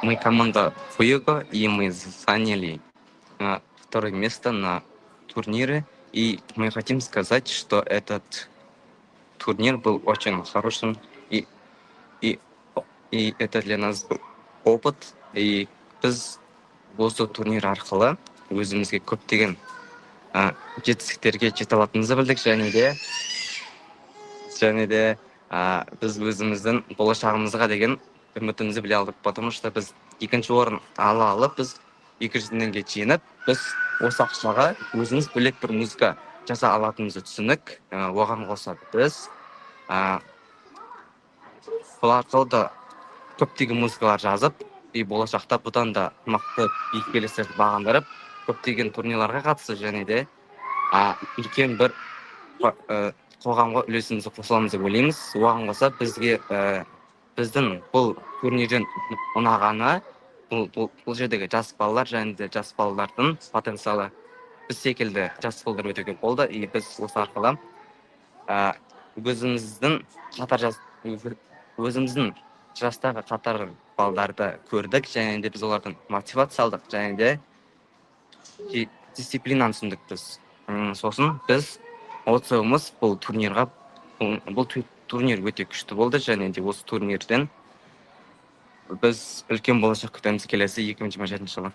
мы команда Fuego, и мы заняли второе место на турнире. И мы хотим сказать, что этот турнир был очень хорошим, и, и, и это для нас был опыт. И біз осы турнир арқылы өзімізге көптеген жетістіктерге жете алатынымызды білдік, және де біз өзіміздің болашағымызға деген үмітімізді біле алдық, потому что біз екінші орын ала алып, біз 200 теңге жинап, біз осы ақшаға өзіміз бөлек бір музыка жаса алатынымызды түсіндік. Оған қоса біз бұл арқылы да көптеген музыкалар жазып, и болашақта бұдан да мықты биік-белестерді бағындырып, көптеген турнирларға қатысып, және де үлкен бір қоғамға үлесімізді қосыламыз деп ойлаймыз. Оған қоса бізге біздің бұл турнирден ұнағаны бұл жердегі жас балалар, және де жас балалардың потенциалы біз секілді жас балалар өте көп болды. И біз осы арқылы өзіміздің жастағы қатар балаларды көрдік, және де біз олардың мотивация алдық, және де дисциплинаны түсіндік біз. Сосын біз отзывымыз бұл турнирға, бұл турнир өте күшті болды, және де осы турнирден біз үлкен болашақ күтеміз келесі 2027 жылы.